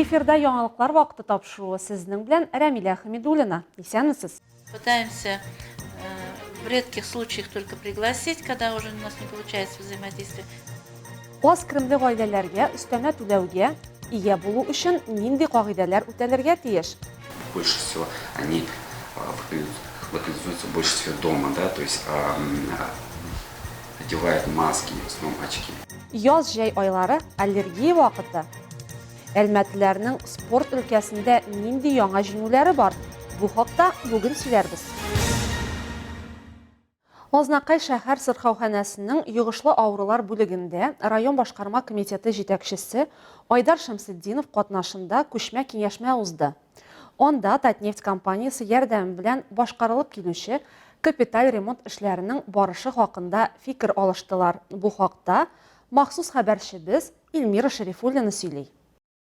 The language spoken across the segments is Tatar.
Эфирда яңалыклар вакыты тапшыруы сезнең белән Рамиля Хамидуллина. Исәнмесез? Пытаемся в редких случаях только пригласить, когда уже у нас не получается взаимодействие. Аз киремле гаиләләргә өстәмә түләүгә ия булу өчен нинди кагыйдәләр үтәлергә тиеш? Больше всего они локализуются больше всего дома, да, то есть одевают маски, в основном очки. Яз җәй айлары аллергия вакыты. Әлмәтләрнең спорт өлкәсендә нинди яңа җиңүләре бар? Бу хакта бүген сөйләрбез. Азнакай шәһәр сырхауханәсенең йогышлы авырулар бүлегендә район башкарма комитеты җитәкчесе Айдар Шәмсетдинов катнашында күчмә киңәшмә узды. Анда Татнефть компаниясе ярдәме белән башкарылып килүче капиталь ремонт эшләренең барышы хакында фикер алыштылар. Бу хакта махсус хәбәрчебез Илмира Шәрифуллина сөйли.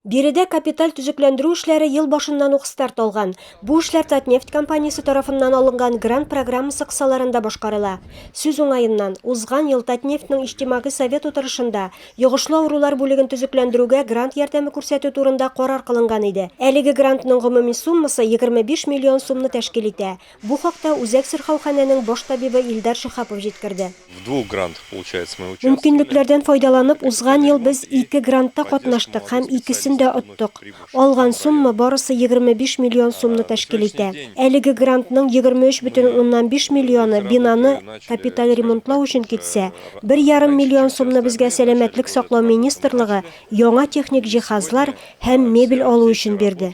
Биредә капиталь төзекләндерү эшләре ел башыннан ук старт алган. Бу эшләр Татнефть компаниясе тарафыннан алынган грант программасы кысаларында башкарыла. Сүз уңаеннан узган ел Татнефтьнең иҗтимагый совет утырышында йогышлы авырулар бүлеген төзекләндерүгә грант ярдәме күрсәтү турында карар кылынган иде. Әлеге грантның гомуми суммасы 25 миллион сумны тәшкил итә. Бу хакта Үзәк сырхауханәнең баш табибы Илдар Шихапов җиткерде. В двух грантах, получается, мы участвовали. Мөмкинлекләрдән файдаланып, узган ел без 2 грантта катнаштык һәм икесен дә оттык. Алган сумма барысы 25 миллион сумны тәшкил итә. Әлеге грантның 23,5 миллионы бинаны капиталь ремонтлау өчен китсә, 1,5 миллион сумны безгә сәламәтлек саклау министрлыгы яңа техник җиһазлар һәм мебель алу өчен бирде.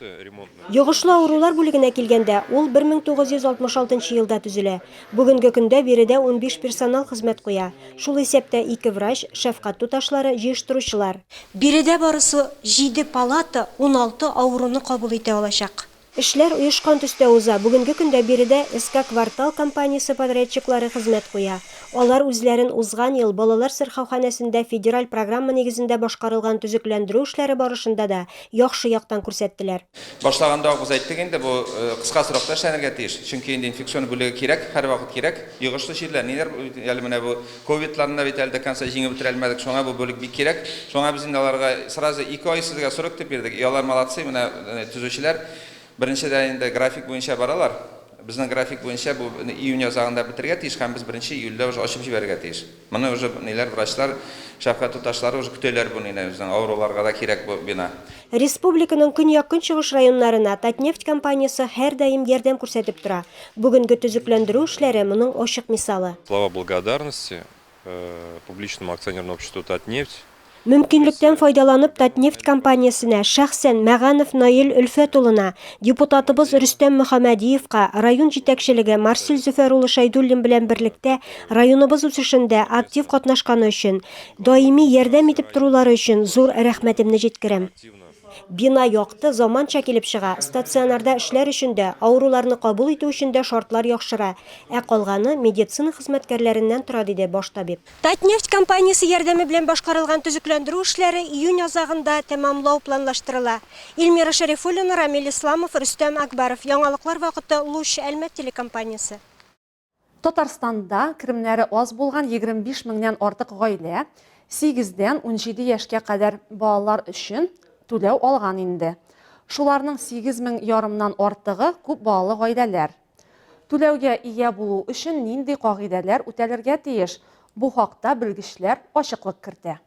Йогышлы авырулар бүлегенә килгәндә, ул 1966 елда төзелә. Бүгенге көндә биредә 15 персонал хезмәт куя. Шул исәптә 2 врач, шәфкать туташлары, җыештыручылар. Биредә барысы 7 палата 16 авыруны кабул итә алачак. Эшләр оешкан төстә уза. Бүгенге көндә биредә СК Квартал компаниясе подрядчиклары хезмәт куя. Алар үзләрен узган ел балалар сырхауханәсендә федераль программа нигезендә башкарылган төзекләндерү эшләре барышында да яхшы яктан күрсәттеләр. Башлаганда без әйттек инде, бу кыска срокта эшләргә тиеш. Чөнки инде инфекцион бүлеге кирәк, һәр вакыт кирәк. Йогышлы җирләр ниләр, әле менә бу ковидларны бит әлдә конца җиңеп бетерә алмадык. Шуңа бу бүлек бик кирәк. Шуңа без инде аларга сразу 2 ай сезгә срок дип бирдек. Алар молодцы, менә төзүчеләр беренчедә инде график буенча баралар. Безнең график буенча бу июнь азагында бетергә тиеш, һәм без 1 июльдә уже ачып җибәргә тиеш. Моны уже ниләр врачлар, шәфкать туташлары уже көтәләр бу нинә, безнең авыруларга да кирәк бу бина. Республиканың көньяк-көнчыгыш районнарына Татнефть компаниясе һәр даим ярдәм күрсәтеп тора. Бүгенге төзекләндерү эшләре моның ачык мисалы. Слова благодарности публичному акционерному обществу Татнефть. Мөмкинлектән файдаланып Татнефть компаниясенә шәхсән Мәганов Наил Өлфәт улына, депутатыбыз Рөстәм Мөхәммәдиевка, район җитәкчелеге Марсель Зөфәр улы Шәйдуллин белән берлектә районыбыз үсешендә актив катнашканы өчен, даими ярдәм итеп торулары өчен зур рәхмәтемне җиткерәм. Бина якты, заманча килеп чыга. Стационарда эшләр өчен дә, авыруларны кабул итү өчен дә шартлар яхшыра. Калганы медицина хезмәткәрләреннән тора, диде баш табиб. Татнефть компаниясе ярдәме белән башкарылган төзекләндерү эшләре июнь азагында тәмамлау планлаштырыла. Илмира Шәрифуллина, Рамил Исламов, Рөстәм Акбаров. Яңалыклар вакыты Луч Әлмәт телекомпаниясе. Татарстанда киремнәре аз булган 25 меңнән артык гаилә 8-дән 17 яшькә кадәр балалар өчен түләү алган инде. Шуларның 8 мең ярымнан артыгы күп балалы гаиләләр. Түләүгә ия булу өчен нинди кагыйдәләр үтәлергә тиеш? Бу хакта белгечләр ачыклык кертә.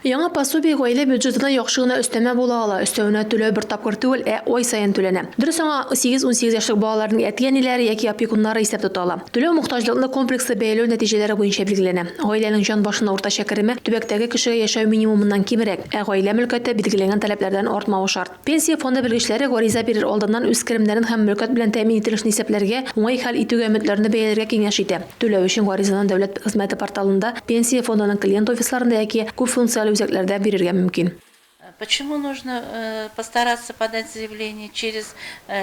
Яңа пособие гаилә бюджетына яхшы гына өстәмә була ала. Өстәвенә түләү бер тапкыр түгел, ай саен түләнә. Дөрес аңа 8-18 яшьлек балаларның әти-әниләре яки опекуннары исәп тота ала. Түләү мохтаҗлыклы комплексы бәяләү нәтиҗәләре буенча билгеләнә. Гаиләнең җан башына уртача кереме төбәктәге кешегә яшәү минимумыннан кимрәк, гаилә мөлкәте билгеләнгән таләпләрдән артмавы шарт. Пенсия фонды белгечләре гариза бирер алдыннан үз киремнәрен һәм мөлкәт белән тәэмин ителешне исәпләргә, уңай хәл итүгә өметләрне бәяләргә киңәш итә. Түләү өчен гаризадан дәүләт хезмәте порталында, пенсия фондының клиент офисларында яки күп функциялы үзәкләрдә бирергә мөмкин. Почему нужно постараться подать заявление через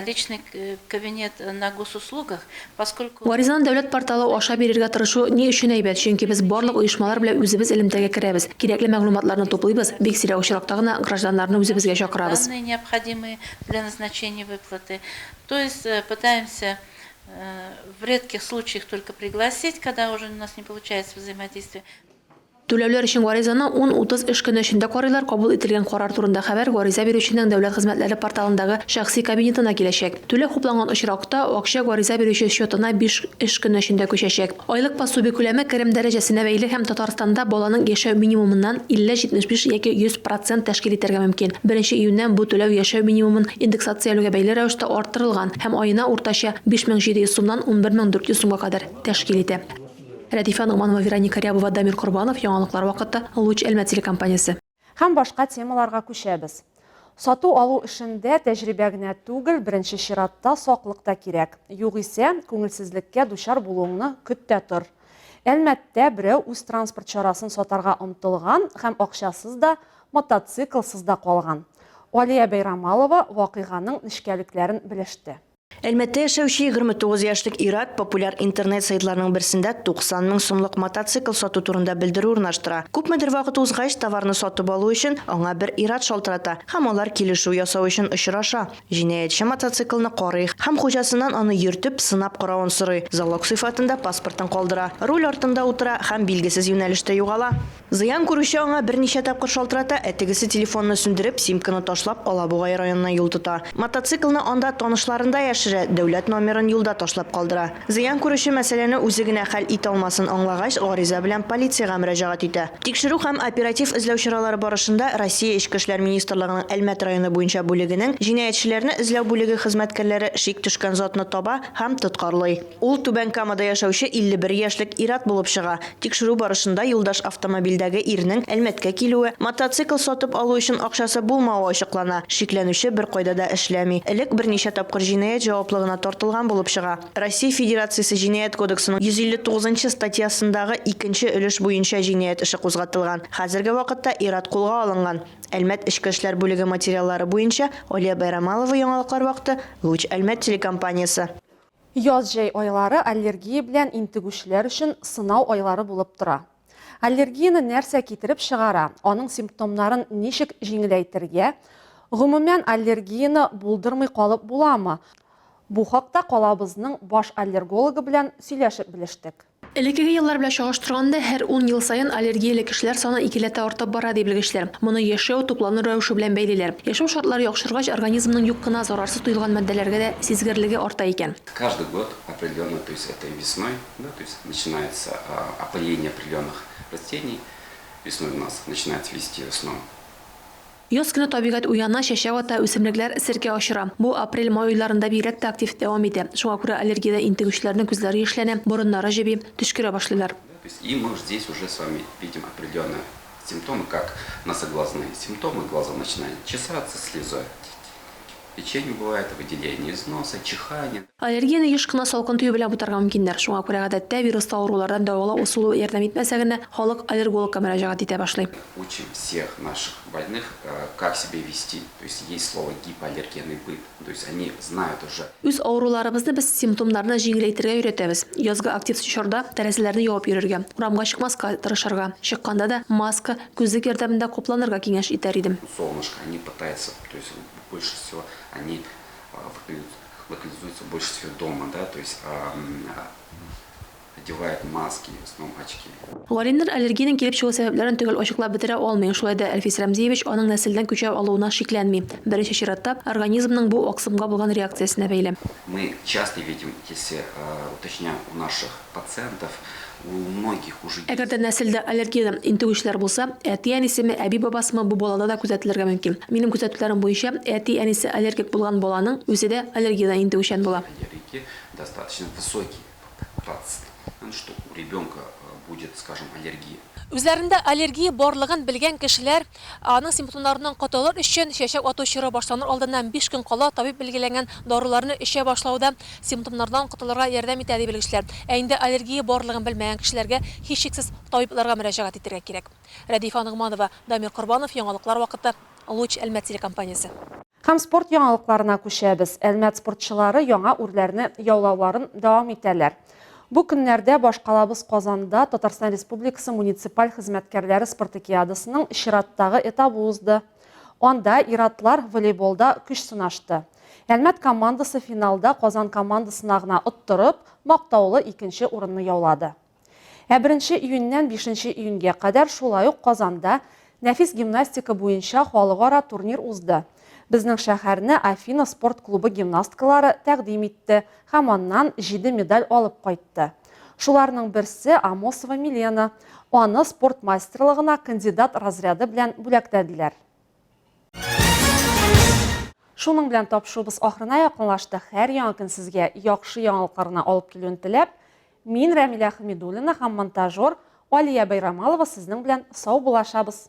личный кабинет на госуслугах, поскольку... Гаризаның дәүләт порталы аша бирергә тырышу ни өчен әйбәт, чөнки без барлык оешмалар белән үзебез элемтәгә керәбез. Кирәкле мәгълүматларны туплыйбыз, бик сирәк очракта гына гражданнарны үзебезгә чакырабыз. Данные необходимые для назначения выплаты. То есть пытаемся в редких случаях только пригласить, когда уже у нас не получается взаимодействие. Түләүләр өчен гаризаны 10-30 эш көне эчендә карыйлар. Кабул ителгән карар турында хәбәр гариза бирүченең дәүләт хезмәтләре порталындагы шәхси кабинетына киләчәк. Түләү хупланган очракта акча гариза бирүче счетына 5 эш көне эчендә күчәчәк. Айлык пособие күләме керем дәрәҗәсенә бәйле һәм Татарстанда баланың яшәү минимумыннан 50-75 яки 100% тәшкил итәргә мөмкин. 1 июньнән бу түләү яшәү минимумын индексацияләүгә бәйле рәвештә арттырылган һәм аена уртача 5700 сумнан 11400 сумга кадәр тәшкил итә. Радифа Нугманова, Вероника Рябова, Дамир Курбанов, яңалыклар вакыты, Луч Әлмәт телекомпаниясе. Һәм башка темаларга күчәбез. Сату алу эшендә тәҗрибә генә түгел, беренче чиратта саклык та кирәк. Югыйсә, күңелсезлеккә дучар булуыңны көттә тор. Әлмәттә берәү үз транспорт чарасын сатарга омтылган һәм акчасыз да, мотоциклсыз да калган. Алия Бәйрамалова вакыйганың нечкәлекләрен белеште. Әлмәттә яшәүче 29 яшьлек Ират популяр интернет сайтларының берсендә 90 000 сумлык мотоцикл сату турында белдерү урнаштыра. Күпмедер вакыт узгач товарны сатып алу өчен аңа бер Ират шалтырата һәм алар килешү ясау өчен очраша. Җинаятьче мотоциклны карый һәм хуҗасыннан аны йөртеп сынап каравын сорый. Залог сыйфатында паспортын калдыра. Руль артында утыра һәм билгесез юнәлештә югала. Зыян күрүче аңа берничә тапкыр шалтырата, әтегесе телефонны сүндереп, симканы ташлап Алабугай районына юл тота. Мотоциклны анда танышларында яшерә, дәүләт номерын юлда ташлап калдыра. Зыян күрүче мәсьәләне үзе генә хәл итә алмасын аңлагач, гариза белән полициягә мөрәҗәгать итә. Тикшерү һәм оператив эзләү чаралары барышында Россия Эчке эшләр министрлыгының Әлмәт районы буенча бүлегенең җинаятьчеләрне эзләү бүлеге хезмәткәрләре шик төшкән затны таба һәм тоткарлый. Ул Түбән Камада яшәүче 51 яшьлек Ират булып чыга. Тикшерү барышында юлдаш автомобильдәге ирнең Әлмәткә килүе, мотоцикл сатып алу өчен акчасы булмавы ачыклана. Шикләнүче бер кайда да эшләми. Элек берничә тапкыр җинаять җаваплылыгына тартылган булып чыга. Россия Федерациясе җинаять кодексының 159 статьясындагы 2-нче өлеш буенча җинаять эше кузгатылган. Хәзерге вакытта Ират кулга алынган. Әлмәт эчке эшләр бүлеге материаллары буенча Алия Бәйрамалова, яңалыклар вакыты, Луч Әлмәт телекомпаниясе. Яз-җәй айлары аллергия белән интегүчеләр өчен сынау айлары булып тора. Аллергияны нәрсә китереп чыгара, аның симптомнарын ничек җиңеләйтергә, гомумән аллергияны булдырмый калып буламы? Бу хакта калабызның баш аллергологы белән сөйләшеп белештек. Элеккеге еллар белән чагыштырганда һәр 10 ел саен аллергияле кешеләр саны 2 артып бара дип белгечләр. Моны яшәү, туклану рәвеше белән бәйлиләр. Яшәү шартлары яхшыргач, организмның юк кына зарарсыз тоелган матдәләргә дә сизгерлеге арта икән. Каждый год определенно, то есть это весной, да, то есть начинается опыление определенных растений. Весной у нас начинает цвести в основном. Яз көне табигать уяна, чәчәк ата, үсемлекләр сиркә ашыра. Бу апрель-май айларында бигрәк тә актив дәвам итә. Шуңа күрә аллергиядә интегүчеләрнең күзләре яшьләнә, бурыннары җиби, төшкерә башлыйлар. То есть и мы здесь уже с вами видим определенные симптомы, как носоглазные симптомы. Глаза начинают чесаться, слезой. Печень бывает, выделение из носа, чихание. Аллергияны еш кына салкын төйө белән бутарга мөмкиннәр. Шуңа күрә гадәттә вирус авырулардан дәвалау усулы ярдәм итмәсә генә, халык аллергологка мөрәҗәгать итә башлый. Учим всех наших больных, как себя вести. То есть есть слово гипоаллергенный быт. То есть они знают уже. Үз авыруларыбызны без симптомнарны җиңеләйтергә өйрәтәбез. Язгы актив чорда тәрәзәләрне ябып йөрергә, урамга чыкмаска тырышырга, чыкканда да маска, күзлек ярдәмендә купланырга киңәш итәр идем. Солнышко, они пытаются, то есть больше всего они локализуются больше всего дома, да, то есть одевают маски, в основном очки. Галимнәр аллергиянең килеп чыгу сәбәпләрен түгел ачыклап бетерә алмый. Шулай да Әлфис Рәмзиевич аның нәселдән күчәп алуына шикләнми. Беренче чиратта организмның бу аксымга булган реакциясенә бәйле. Мы часто видим, если уточняем у наших пациентов, у многих уже Әгәр дә нәселдә аллергиядан интегүчеләр булса, әти әнисеме, әби бабасымы бу балада да күзәтелергә мөмкин. Минем күзәтүләрем буенча, әти әнисе аллергик булган баланың үзе дә аллергиядан интегүчән була. аллергии достаточно высокий процент, что у ребенка будет, скажем, аллергия. Үзләрендә аллергия барлыгын белгән кешеләр аның симптомнарыннан котылыр өчен чәчәк ату чоры башланыр алдыннан 5 көн кала табиб белгеләнгән даруларны эчә башлауда симптомнардан котылырга ярдәм итә дип белгечләр. Ә инде аллергия барлыгын белмәгән кешеләргә һичшиксез табибларга мөрәҗәгать итәргә кирәк. Радифа Нугманова, Дамир Курбанов, яңалыклар вакыты, Луч Әлмәт телекомпаниясе. Һәм спорт яңалыкларына күчәбез. Әлмәт спортчылары яңа үрләрне яулауларын дәвам итәләр. Бу көннәрдә башкалабыз Казанда Татарстан Республикасы муниципаль хезмәткәрләре спартакиадасының чираттагы этабы узды. Анда иратлар волейболда көч сынашты. Әлмәт командасы финалда Казан командасына гына оттырып, мактаулы 2-нче урынны яулады. 1 июньнән 5 июньгә кадәр шулай ук Казанда нәфис гимнастика буенча халыкара турнир узды. Безнең шәһәрне Афина спорт клубы гимнасткалары тәкъдим итте һәм аннан 7 медаль алып кайтты. Шуларның берсе Амосова Милена. Аны спорт майстерлыгына кандидат разряды белән бүләкләделәр. Шуның белән тапшырыбыз ахырына якынлашты. Һәр яңа көн сезгә яхшы яңалыкларны алып килүен теләп, мин Рәмилә Хәмидуллина һәм монтажер Алия Байрамалова сезнең белән сау булашабыз.